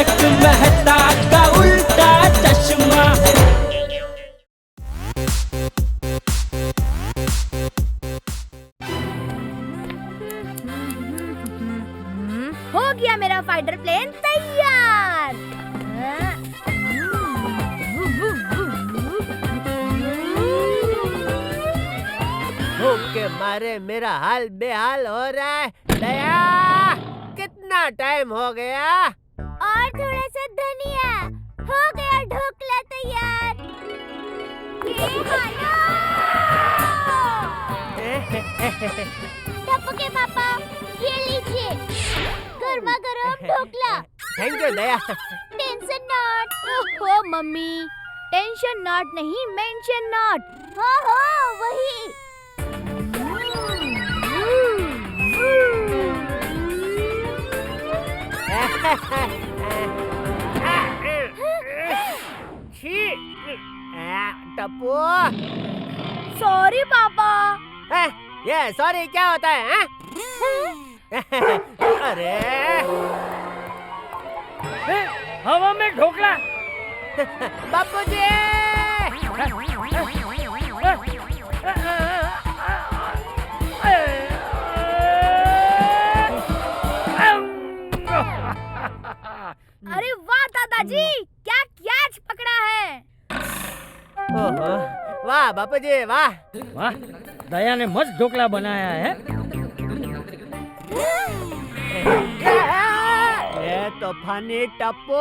तारक मेहता का उल्टा चश्मा। हो गया मेरा फाइटर प्लेन तैयार। भूख के मारे मेरा हाल बेहाल हो रहा है। दया, कितना टाइम हो गया? और थोड़ा सा धनिया, हो गया ढोकला तैयार। ये खाना। टप्पू के पापा, ये लीजिए गर्मा गर्म dhokla. Thank you Daya. Tension not. ओहो मम्मी, टेंशन नॉट नहीं, मेंशन नॉट। हो वही। टप्पू, सॉरी पापा। ये सॉरी क्या होता है? अरे हवा में ढोकला। बापूजी! अरे वाह दादाजी, क्या कैच पकड़ा है। ओहो, वाह बापूजी वाह। वाह, दया ने मस्त ढोकला बनाया है। ये तूफानी टप्पू,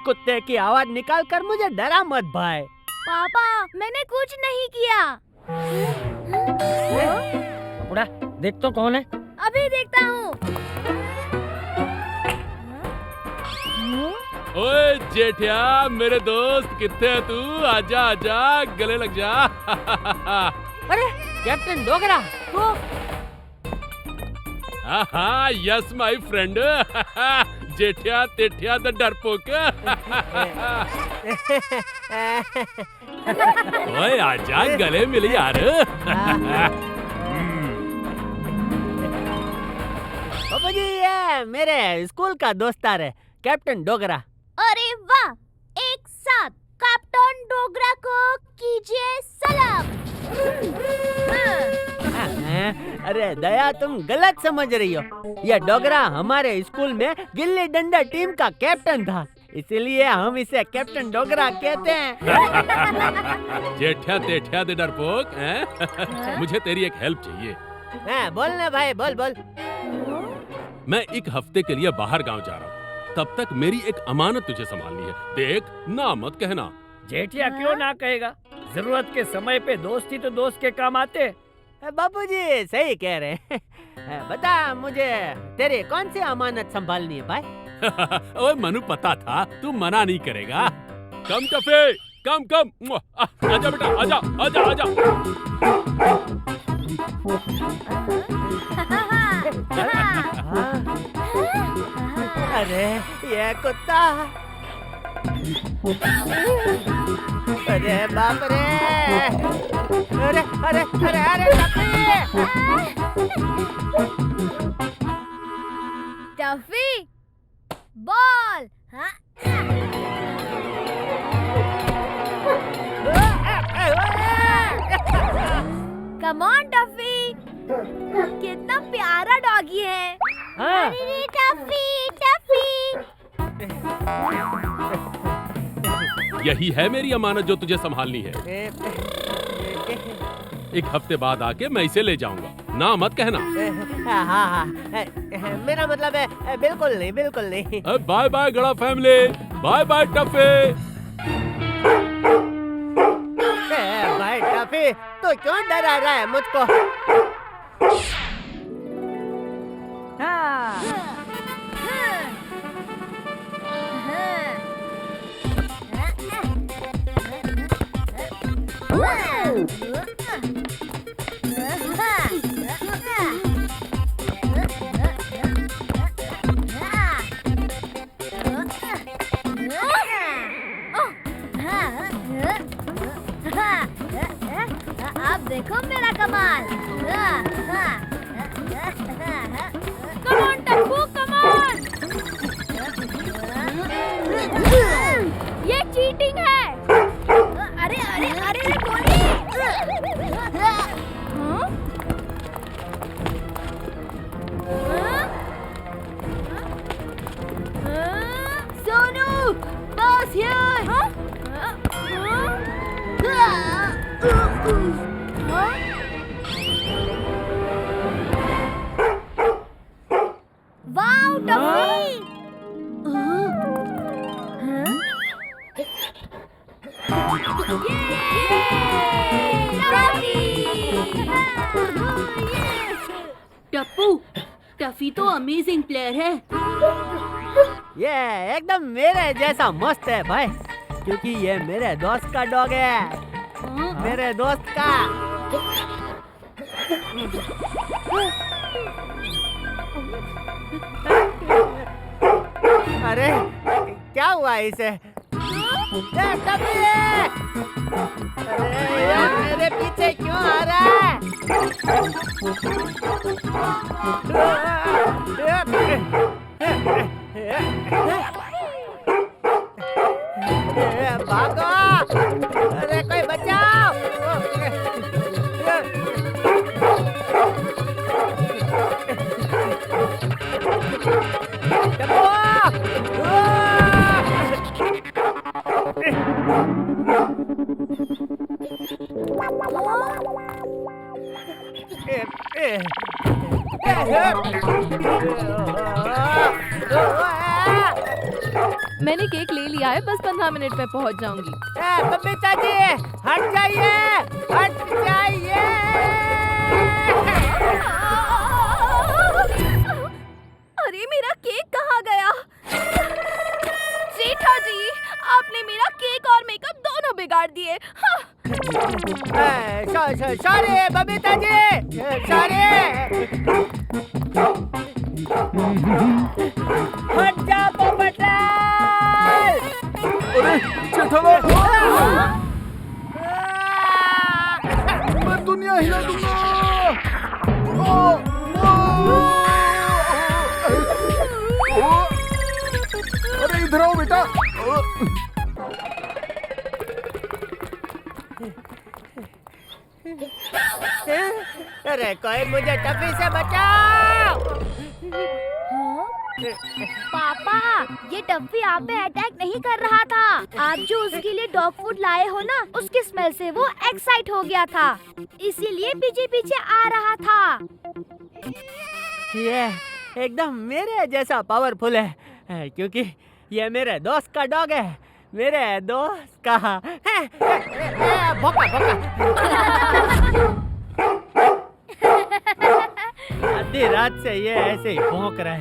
कुत्ते की आवाज निकाल कर मुझे डरा मत भाई। पापा, मैंने कुछ नहीं किया। कपड़ा देख तो कौन है। अभी देखता हूँ। ओए जेठिया, मेरे दोस्त कितने है तू? आजा आजा, गले लग जा। अरे कैप्टन डोगरा, वो हाँ, yes my friend. Jethiya Tethiya the डरपोक। ओए आजा, गले मिल यार। बाबूजी ये मेरे स्कूल का दोस्तार है, कैप्टन डोगरा। अरे वाह, एक साथ कैप्टन डोगरा को कीजिए सलाम। अरे दया, तुम गलत समझ रही हो। यह डोगरा हमारे स्कूल में गिल्ली डंडा टीम का कैप्टन था, इसीलिए हम इसे कैप्टन डोगरा कहते हैं। जेठिया तेठिया द डरपोक, मुझे तेरी एक हेल्प चाहिए। बोलना भाई, बोल बोल। मैं एक हफ्ते के लिए बाहर गांव जा रहा हूँ, तब तक मेरी एक अमानत तुझे संभालनी है। देख, ना मत कहना। जेठिया क्यों ना कहेगा, जरूरत के समय पे दोस्ती तो दोस्त के काम आते। बाबूजी सही कह रहे हैं। बता मुझे तेरी कौन सी अमानत संभालनी है भाई? ओए मनु, पता था तू मना नहीं करेगा। कम टफे, कम कम। आजा बेटा, आजा आजा आजा। अरे ये कुत्ता, अरे बाप रे, अरे अरे अरे अरे Tuffy ball. Come on Tuffy, कितना प्यारा डॉगी है। हाँ। अरे टफी टफी। यही है मेरी अमानत जो तुझे संभालनी है। एक हफ्ते बाद आके मैं इसे ले जाऊंगा, ना मत कहना। हाँ, मेरा मतलब है बिल्कुल नहीं, बिल्कुल नहीं। बाय बाय गड़ा फैमिली, बाय बाय टफे। भाई टफी, तू क्यों डरा रहा है मुझको? अब देखो मेरा कमाल। Come on Tappu, come on. Tappu, Tuffy तो अमेजिंग प्लेयर है। ये एकदम मेरे जैसा मस्त है भाई, क्योंकि ये मेरे दोस्त का डॉग है। मेरे दोस्त का। अरे क्या हुआ इसे? टप्पी! अरे यार, मेरे पीछे क्यों आ रहा है? भागो! अरे कोई बचाओ! मैंने केक ले लिया है, बस 15 मिनट में पहुंच जाऊंगी। बबीता जी, हट जाइए, हट जाइए। अरे मेरा केक कहाँ गया? जेठा जी, आपने मेरा केक और मेकअप दोनों बिगाड़ दिए। Sorry Babita ji, sorry. हट जा पोपटलाल। अरे जेठालाल, मैं दुनिया हिला दूंगा। अरे इधर आओ बेटा। अरे कोई मुझे टफी से बचाओ। पापा, ये टफी आप पे अटैक नहीं कर रहा था। आप जो उसके लिए डॉग फूड लाए हो ना, उसकी स्मेल से वो एक्साइट हो गया था, इसीलिए पीछे पीछे आ रहा था। ये एकदम मेरे जैसा पावरफुल है, क्योंकि ये मेरे दोस्त का डॉग है। मेरे दोस्त का भौंका भौंका। आधी रात से ये ऐसे ही भौंक रहा है,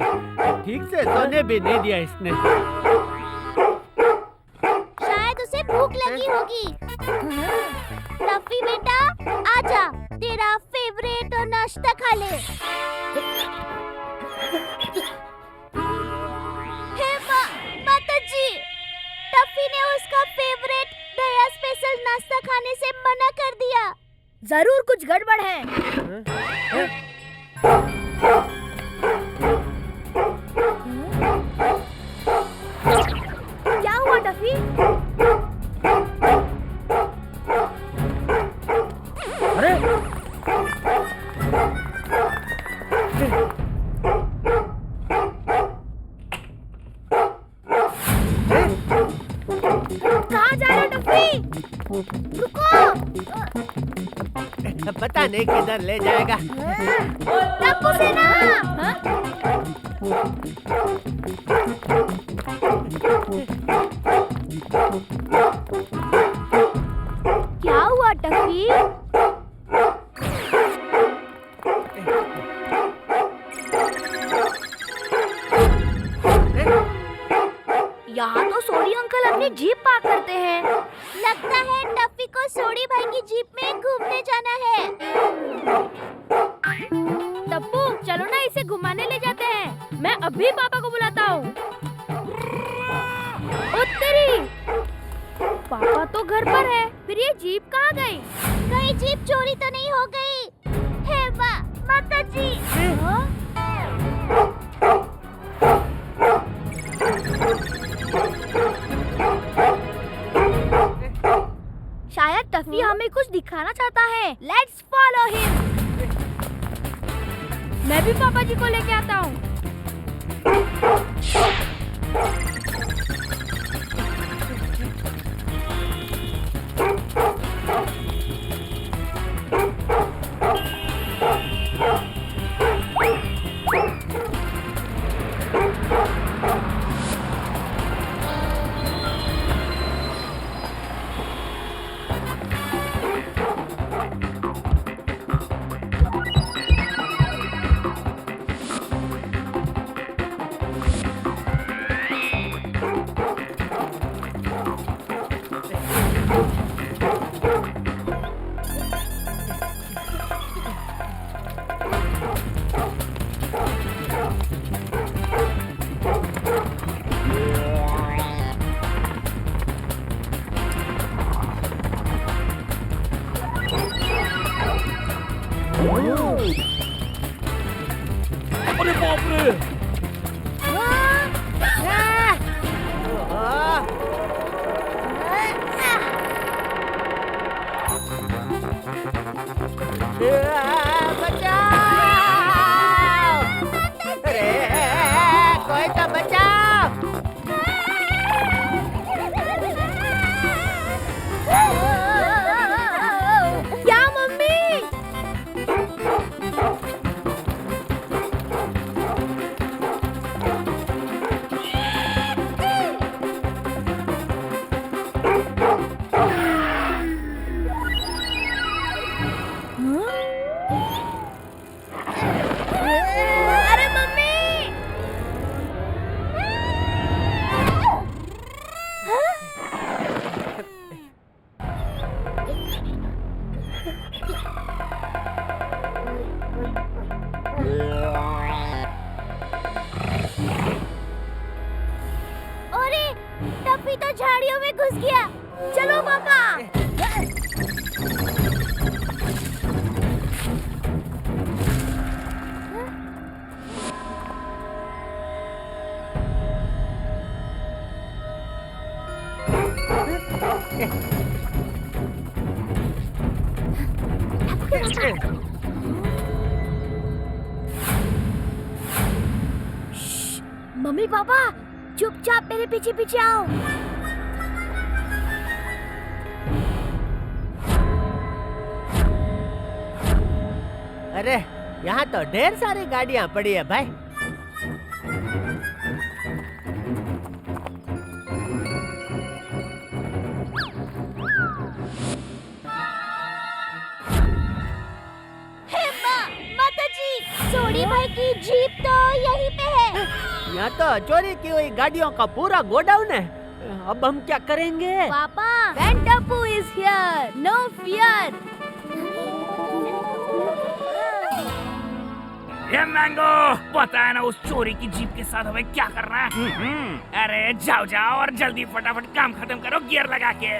ठीक से सोने भी नहीं दिया इसने। शायद उसे भूख लगी होगी। टफी बेटा, आजा, तेरा फेवरेट नाश्ता खा ले। हे माताजी, टफी ने उसका फेवरेट दया स्पेशल नाश्ता खाने से मना कर दिया। जरूर कुछ गड़बड़ है। क्या हुआ टफी? अरे कहाँ जा रहा टफी? रुको! पता नहीं किधर ले जाएगा। टप्पू से ना! क्या हुआ टफी? यहाँ तो सोडी अंकल अपनी जीप पार्क करते हैं। लगता है टफी को सोडी भाई की जीप में घूमने जाना है। टप्पू, चलो ना इसे घुमाने ले जाते हैं। मैं अभी पापा को बुलाता हूँ। उत्तरी, पापा तो घर पर है, फिर ये जीप कहाँ गई? कहीं जीप चोरी तो नहीं हो गई? हे माता जी! शायद टफी हमें कुछ दिखाना चाहता है। Let's follow him. मैं भी पापा जी को लेके आता हूँ। टप्पी तो झाड़ियों में घुस गया। चलो पापा। मम्मी पापा चुपचाप मेरे पीछे पीछे आओ। अरे यहाँ तो ढेर सारी गाड़ियाँ पड़ी है भाई। माता जी, सोनी भाई की जीप तो यहीं पे है। यहाँ तो चोरी की हुई गाड़ियों का पूरा गोडाउन है। अब हम क्या करेंगे? पापा, When Tapu is here, no fear. ये मैंगो, पता है ना उस चोरी की जीप के साथ हमें क्या करना है? अरे जाओ जाओ और जल्दी फटाफट काम खत्म करो गियर लगा के।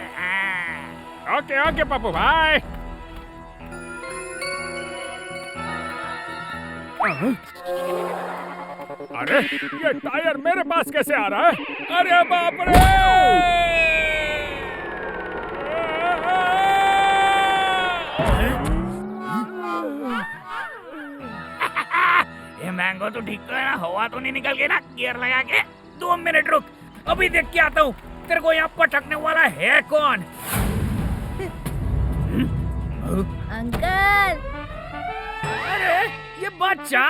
ओके ओके पप्पू भाई। अरे ये टायर मेरे पास कैसे आ रहा है? अरे बाप रे! ये मैंगो तो ठीक तो है ना, हवा तो नहीं निकल गई ना गियर लगा के? 2 मिनट रुक, अभी देख के आता हूँ। तेरे को यहाँ पटकने वाला है कौन? अंकल। अरे ये बच्चा।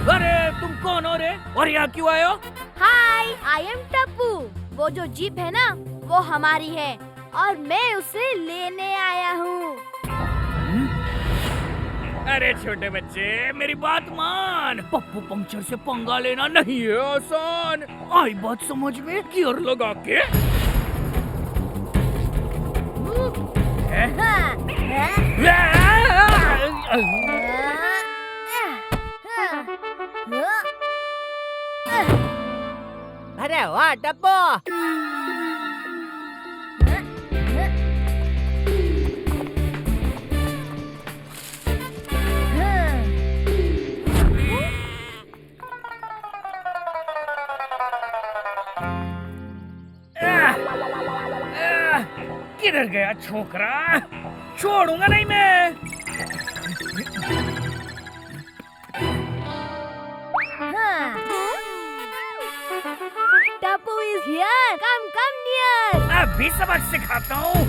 अरे तुम कौन हो रे? और यहाँ क्यों आए हो? हाय, आई एम टप्पू। वो जो जीप है ना, वो हमारी है और मैं उसे लेने आया हूँ। अरे छोटे बच्चे, मेरी बात मान। पप्पू पंक्चर से पंगा लेना नहीं है आसान। आई बात समझ में, गियर लगा के। अरे वाह टप्पू। किधर गया छोकरा? छोड़ूंगा नहीं मैं। Tappu is here. Come near. अभी सबक सिखाता हूँ।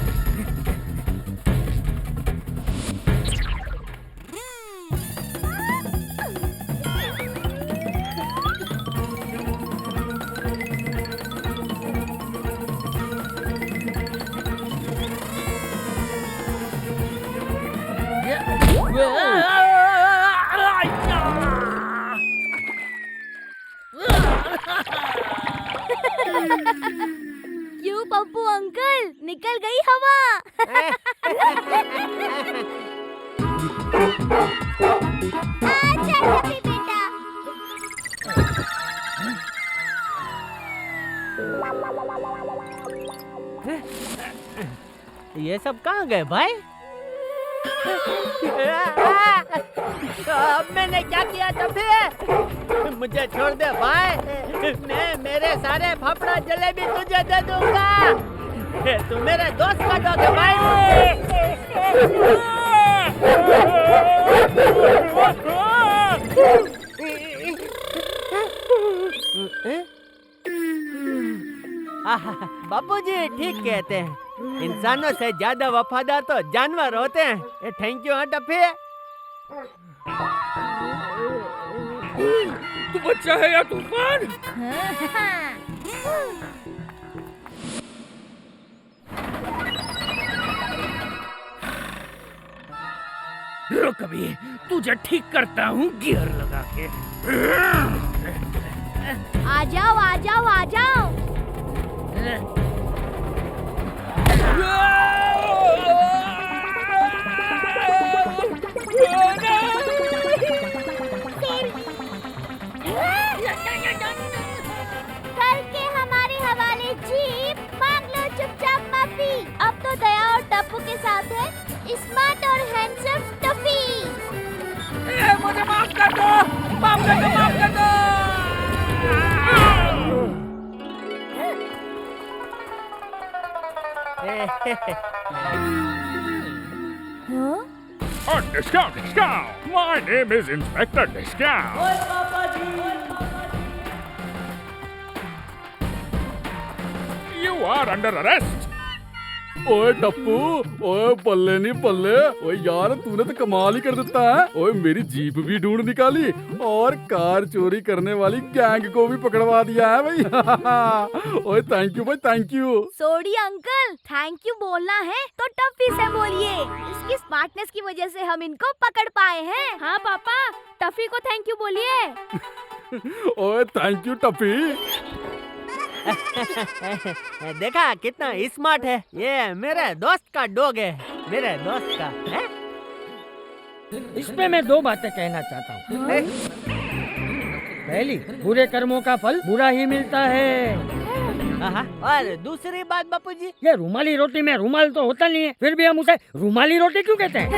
क्यों पप्पू अंकल, निकल गई हवा। आजा टप्पी बेटा। ये सब कहाँ गए भाई? अब मैंने क्या किया टप्पी? मुझे छोड़ दे भाई। मैं मेरे सारे फाफड़ा जलेबी तुझे दे दूंगा। तू मेरे दोस्त का डॉग है भाई। बापूजी ठीक कहते हैं, इंसानों से ज्यादा वफादार तो जानवर होते हैं। थैंक यू टप्पी। तू बच्चा है या तूफान? रुक अभी, तुझे ठीक करता हूँ गियर लगा के। आ जाओ आ जाओ आ जाओ। आपके साथ है स्मार्ट और हैंडसम टफी। मुझे माफ कर दो, माफ कर दो, माफ कर दो। हाँ? Discount, discount. My name is Inspector Discount. ओए पापा जी You are under arrest. ओए टप्पू, ओए बल्ले नहीं बल्ले, ओए यार तूने तो कमाल ही कर देता है। ओए मेरी जीप भी ढूंढ निकाली और कार चोरी करने वाली गैंग को भी पकड़वा दिया है भाई। ओए थैंक यू भाई, thank you. Sorry uncle, thank you बोलना है तो टफी से बोलिए। इसकी स्मार्टनेस की वजह से हम इनको पकड़ पाए हैं। हाँ पापा, टफी को थैंक यू बोलिए। ओए थैंक यू टप्पी। देखा कितना स्मार्ट है। ये मेरे दोस्त का डॉग है, मेरे दोस्त का है? इसमें मैं दो बातें कहना चाहता हूँ। पहली, बुरे कर्मों का फल बुरा ही मिलता है। और दूसरी बात बापूजी, ये रुमाली रोटी में रुमाल तो होता नहीं है, फिर भी हम उसे रुमाली रोटी क्यों कहते हैं?